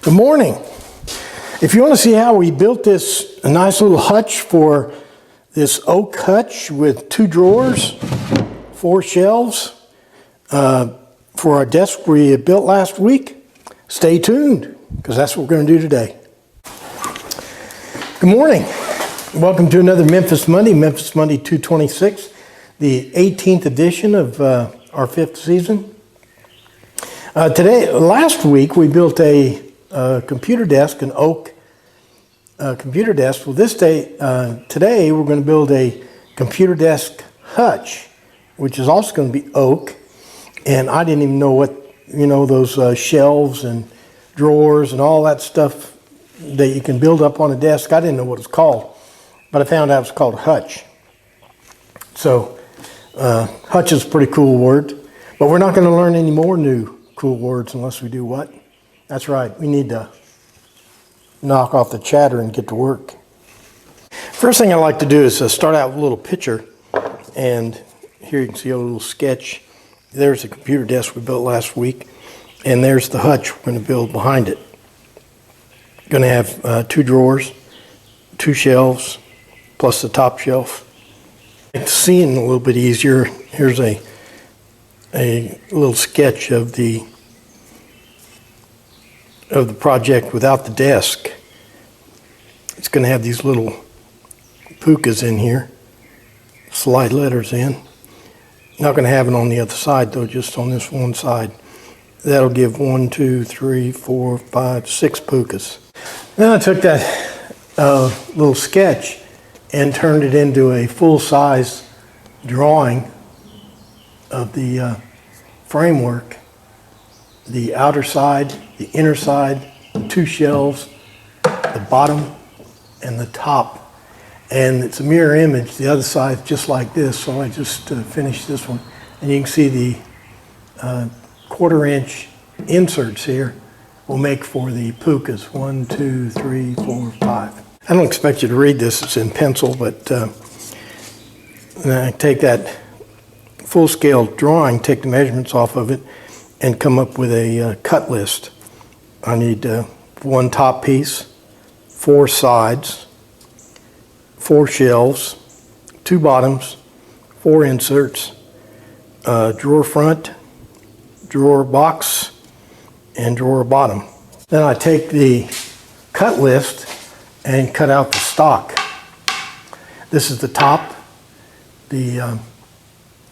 Good morning. If you want to see how we built this nice little hutch for this oak hutch with 2 drawers, 4 shelves for our desk we built last week, stay tuned because that's what we're going to do today. Good morning. Welcome to another Memphis Monday 226, the 18th edition of our 5th season. Last week we built a computer desk, an oak computer desk. Well, today we're going to build a computer desk hutch, which is also going to be oak. And I didn't even know what, those shelves and drawers and all that stuff that you can build up on a desk. I didn't know what it's called, but I found out it's called hutch. So hutch is a pretty cool word, but we're not going to learn any more new cool words unless we do what? That's right, we need to knock off the chatter and get to work. First thing I like to do is start out with a little picture, and here you can see a little sketch. There's the computer desk we built last week, and there's the hutch we're going to build behind it. Going to have 2 drawers, 2 shelves, plus the top shelf. It's seeing a little bit easier. Here's a little sketch of the project without the desk. It's going to have these little pukas in here, slide letters in. Not going to have it on the other side though, just on this one side. That'll give 1, 2, 3, 4, 5, 6 pukas. Then I took that little sketch and turned it into a full-size drawing of the framework, the outer side, the inner side, the 2 shelves, the bottom and the top. And it's a mirror image. The other side just like this, so I just finished this one. And you can see the 1/4-inch inserts here will make for the pukas. 1, 2, 3, 4, 5. I don't expect you to read this, it's in pencil, but I take that full-scale drawing, take the measurements off of it, and come up with a cut list. I need 1 top piece, 4 sides, 4 shelves, 2 bottoms, 4 inserts, drawer front, drawer box, and drawer bottom. Then I take the cut list and cut out the stock. This is the top, the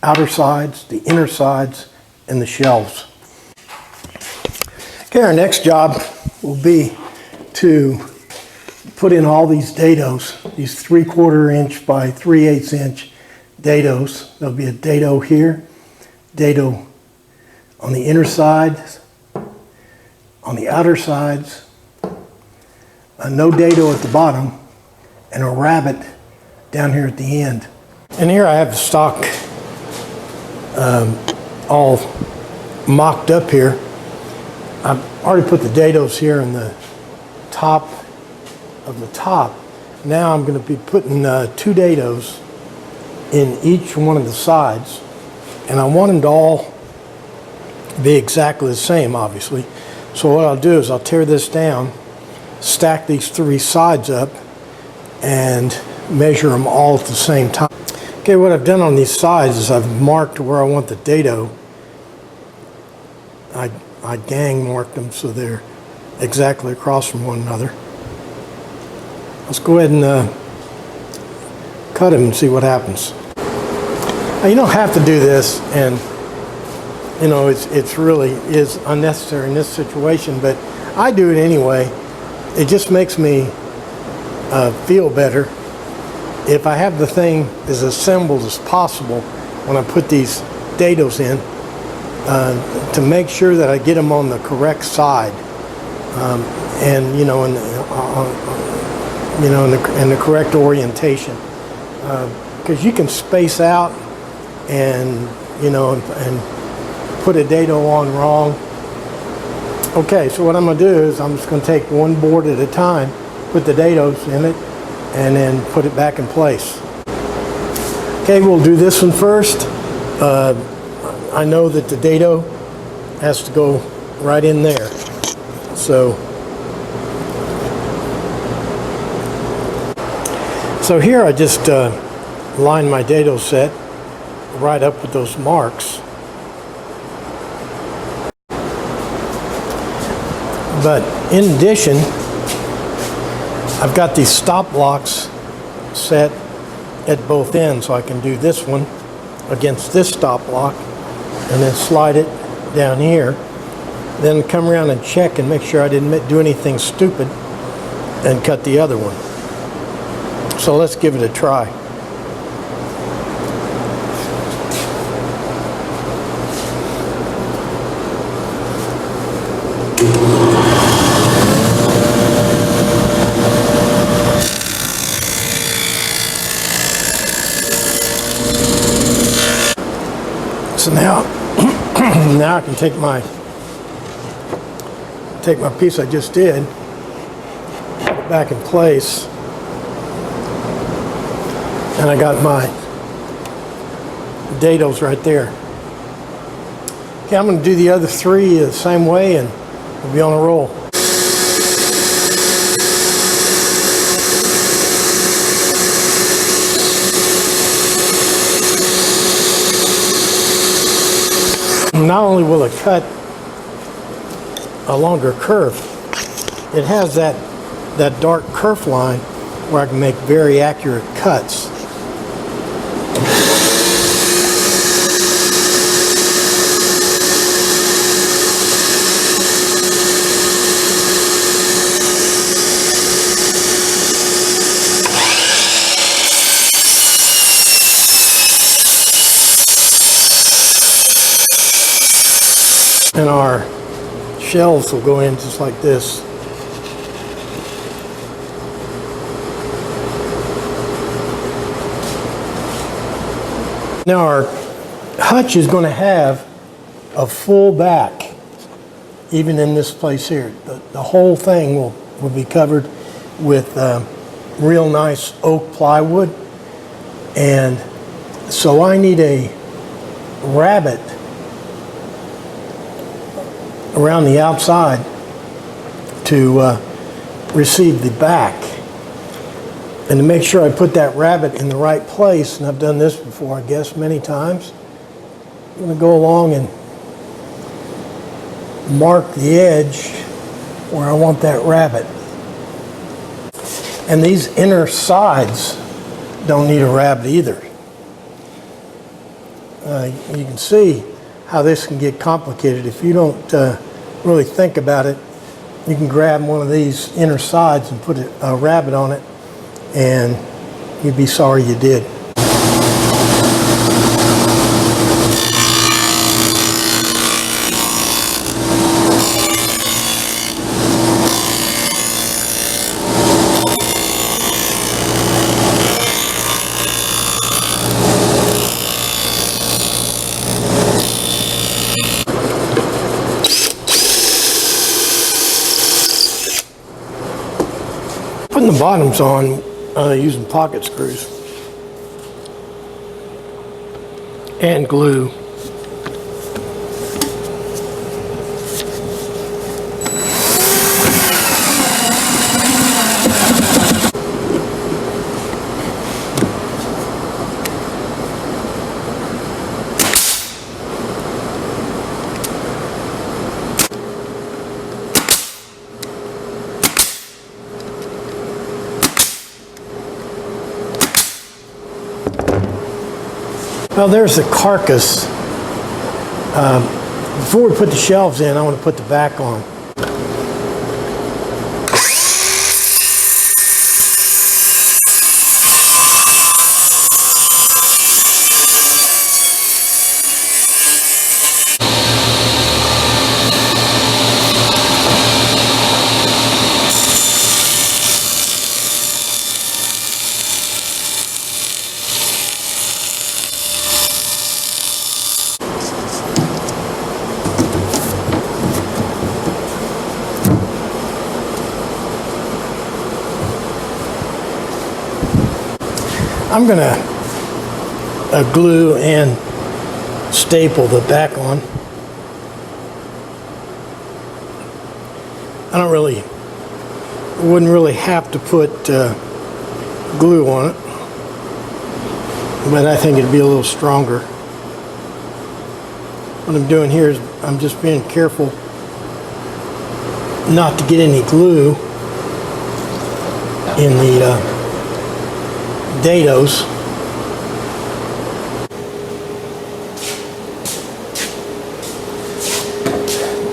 outer sides, the inner sides, and the shelves. Okay, our next job will be to put in all these dados, these 3/4-inch by 3/8 inch dados. There'll be a dado here, dado on the inner side, on the outer sides, no dado at the bottom, and a rabbet down here at the end. And here I have the stock all mocked up here. I've already put the dados here in the top of the top. Now I'm going to be putting 2 dados in each one of the sides, and I want them to all be exactly the same, obviously. So what I'll do is I'll tear this down, stack these 3 sides up, and measure them all at the same time. Okay, what I've done on these sides is I've marked where I want the dado. I gang marked them so they're exactly across from one another. Let's go ahead and cut them and see what happens. Now, you don't have to do this, and it's really is unnecessary in this situation, but I do it anyway. It just makes me feel better if I have the thing as assembled as possible when I put these dados in, to make sure that I get them on the correct side, and in the correct orientation, because you can space out and put a dado on wrong. Okay, so what I'm going to do is I'm just going to take one board at a time, put the dados in it, and then put it back in place. Okay, we'll do this one first. I know that the dado has to go right in there. So So here I just line my dado set right up with those marks. But in addition, I've got these stop blocks set at both ends, so I can do this one against this stop block and then slide it down here, then come around and check and make sure I didn't do anything stupid and cut the other one. So let's give it a try. So now, now I can take my piece I just did, put it back in place, and I got my dados right there. Okay, I'm going to do the other three the same way, and we'll be on a roll. Not only will it cut a longer curve, it has that dark kerf line where I can make very accurate cuts. And our shelves will go in just like this. Now our hutch is going to have a full back, even in this place here. The whole thing will be covered with real nice oak plywood. And so I need a rabbet around the outside to receive the back. And to make sure I put that rabbet in the right place, and I've done this before, I guess, many times, I'm going to go along and mark the edge where I want that rabbet. And these inner sides don't need a rabbet either. You can see how this can get complicated. If you don't really think about it, you can grab one of these inner sides and put a rabbet on it, and you'd be sorry you did. Putting the bottoms on using pocket screws and glue. Well, there's the carcass. Before we put the shelves in, I want to put the back on. I'm going to glue and staple the back on. I wouldn't really have to put glue on it. but I think it'd be a little stronger. What I'm doing here is I'm just being careful not to get any glue in the dados.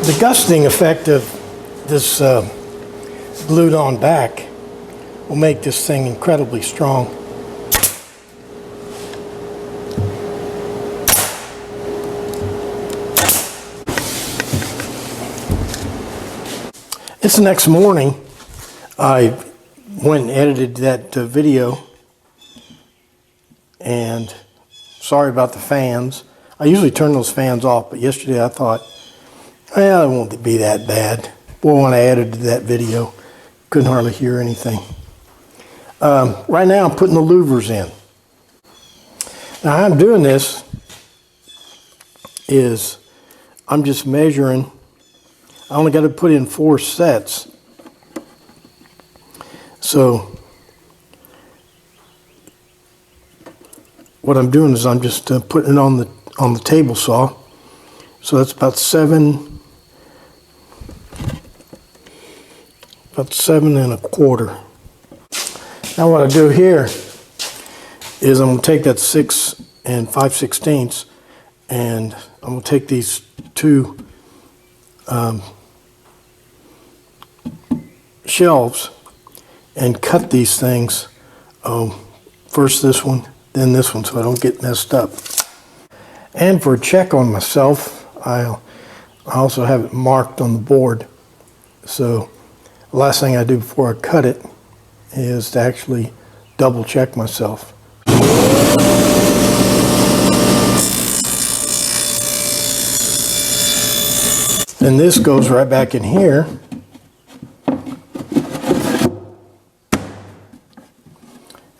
The gusting effect of this glued on back will make this thing incredibly strong. It's the next morning. I went and edited that video, and sorry about the fans. I usually turn those fans off, but yesterday I thought, well, it won't be that bad. Boy, when I edited that video, couldn't hardly hear anything. Right now I'm putting the louvers in. Now how I'm doing this is I'm just measuring. I only got to put in 4 sets. So what I'm doing is I'm just putting it on the table saw. So that's about 7 1/4. Now what I do here is I'm going to take that 6 5/16 and I'm going to take these 2 shelves and cut these things. First this one, then this one, so I don't get messed up. And for a check on myself, I also have it marked on the board. So the last thing I do before I cut it is to actually double check myself. And this goes right back in here.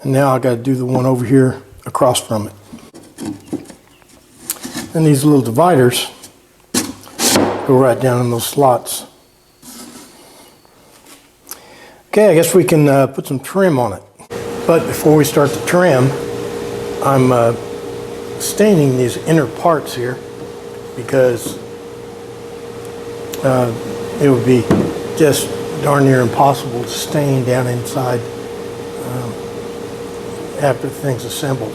And now I got to do the one over here across from it. And these little dividers go right down in those slots. Okay, I guess we can put some trim on it. But before we start the trim, I'm staining these inner parts here because it would be just darn near impossible to stain down inside after the thing's assembled.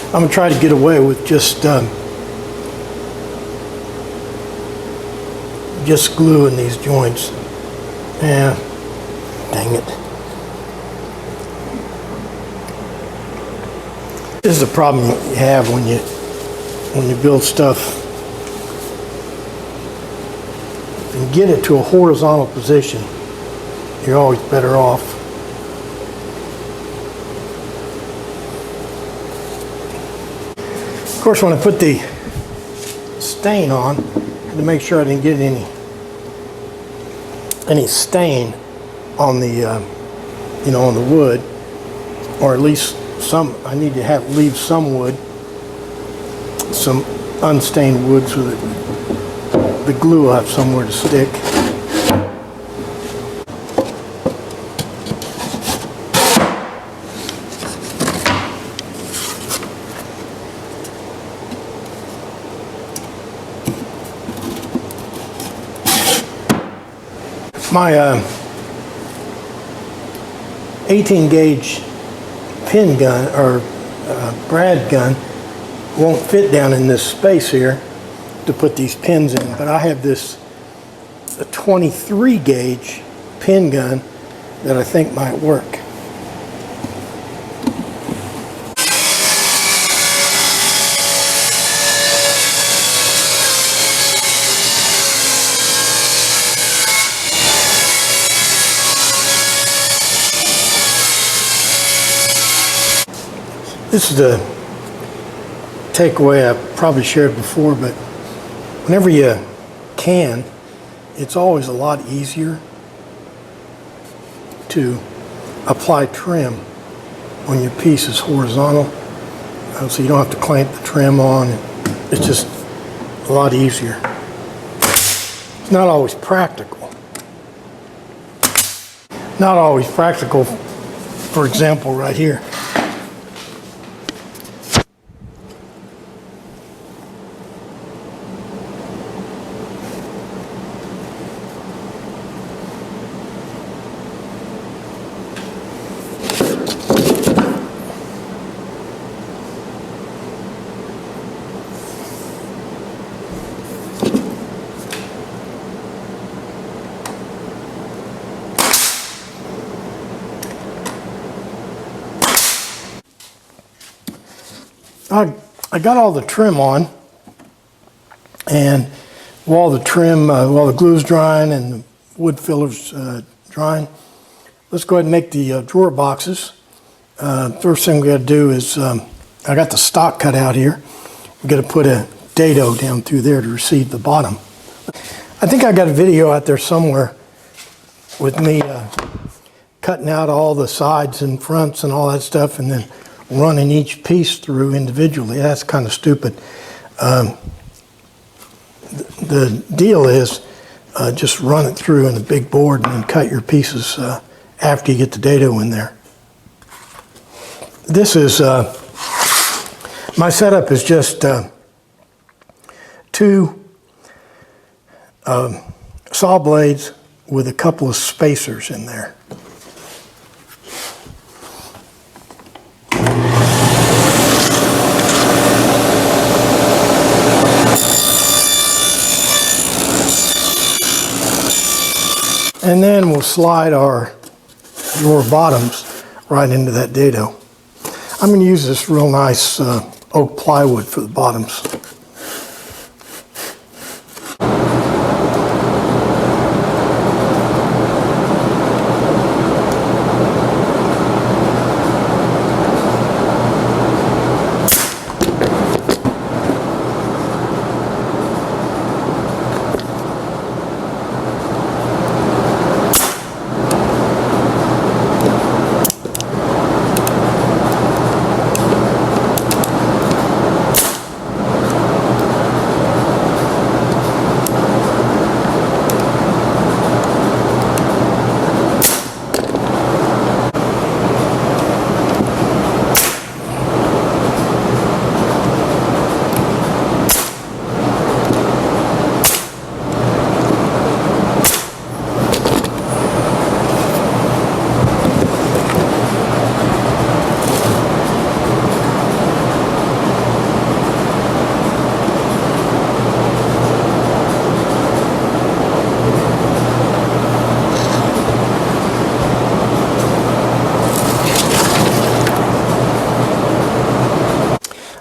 I'm going to try to get away with just glue in these joints. Yeah, dang it. This is a problem you have when you build stuff and get it to a horizontal position. You're always better off. Of course, when I put the stain on, I had to make sure I didn't get any stain on the on the wood, or at least some. I need to leave some wood, some unstained wood, so that the glue will have somewhere to stick. My 18 gauge pin gun or brad gun won't fit down in this space here to put these pins in, but I have a 23 gauge pin gun that I think might work. This is the takeaway I probably shared before, but whenever you can, it's always a lot easier to apply trim when your piece is horizontal, so you don't have to clamp the trim on. It's just a lot easier. It's not always practical. Not always practical, for example, right here. I got all the trim on, and while the glue's drying and the wood filler's drying, let's go ahead and make the drawer boxes. First thing we got to do is, I got the stock cut out here. We got to put a dado down through there to receive the bottom. I think I got a video out there somewhere with me cutting out all the sides and fronts and all that stuff, and then running each piece through individually. That's kind of stupid. The deal is just run it through in a big board and then cut your pieces after you get the dado in there. This is, my setup is just two saw blades with a couple of spacers in there. And then we'll slide our drawer bottoms right into that dado. I'm going to use this real nice oak plywood for the bottoms.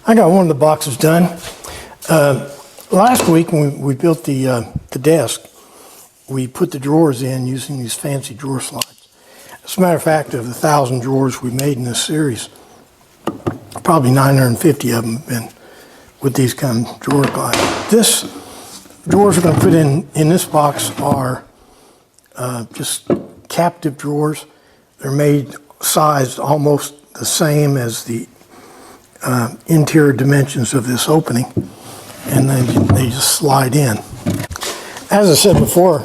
I got one of the boxes done. Last week when we built the desk, we put the drawers in using these fancy drawer slides. As a matter of fact, of the 1,000 drawers we made in this series, probably 950 of them have been with these kind of drawer slides. This drawers we're going to put in this box are just captive drawers. They're made sized almost the same as the interior dimensions of this opening, and then they just slide in. As I said before,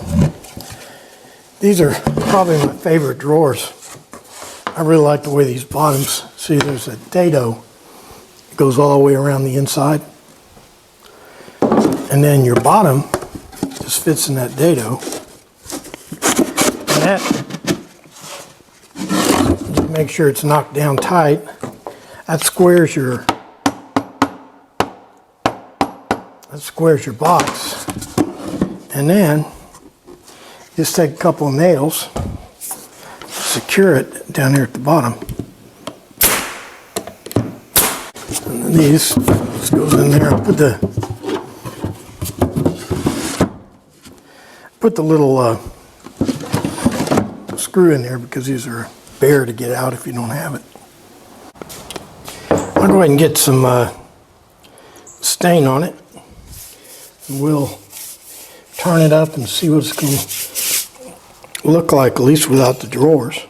these are probably my favorite drawers. I really like the way these bottoms, see there's a dado that goes all the way around the inside, and then your bottom just fits in that dado, and that, just make sure it's knocked down tight. That squares your box, and then just take a couple of nails, secure it down here at the bottom, and then this goes in there. I'll put the little screw in there because these are bare to get out if you don't have it. I'll go ahead and get some stain on it. We'll turn it up and see what it's going to look like, at least without the drawers.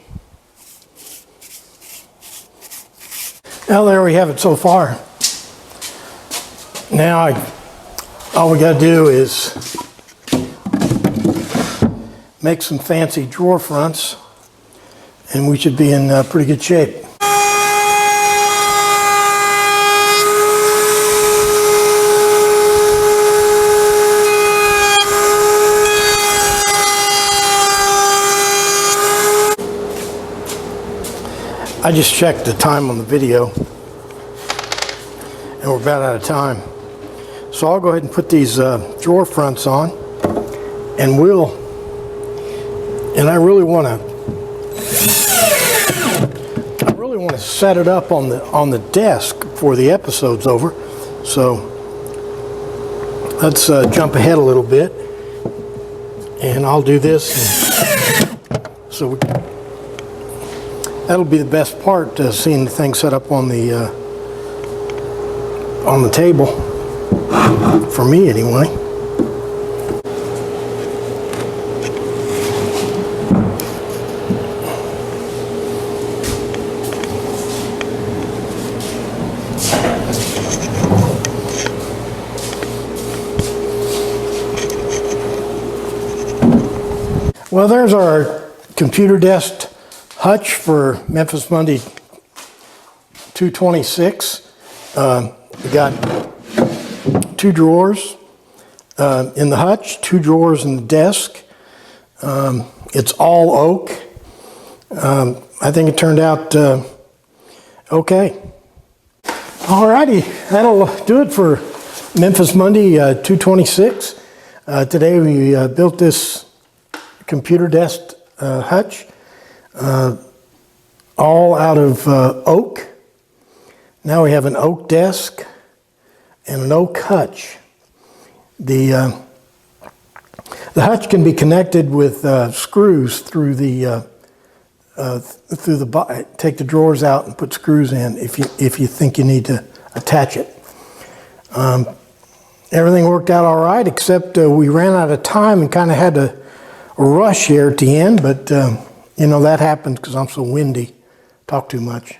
Now there we have it so far. Now all we got to do is make some fancy drawer fronts, and we should be in pretty good shape. I just checked the time on the video, and we're about out of time. So I'll go ahead and put these drawer fronts on, and I really want really want to set it up on the desk before the episode's over. So let's jump ahead a little bit, and I'll do this. So that'll be the best part, seeing the thing set up on the table, for me anyway. Well, there's our computer desk hutch for Memphis Monday 226. We got 2 drawers in the hutch, 2 drawers in the desk. It's all oak. I think it turned out okay. Alrighty, that'll do it for Memphis Monday 226. Today we built this computer desk hutch, all out of oak. Now we have an oak desk and an oak hutch. The hutch can be connected with screws through the take the drawers out and put screws in if you think you need to attach it. Everything worked out all right, except we ran out of time and kind of had to rush here at the end, but you know, that happens because I'm so windy, talk too much.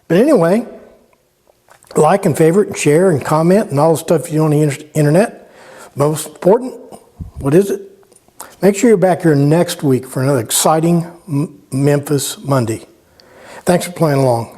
But anyway, like and favorite and share and comment and all the stuff you do on the internet. Most important, what is it? Make sure you're back here next week for another exciting Memphis Monday. Thanks for playing along.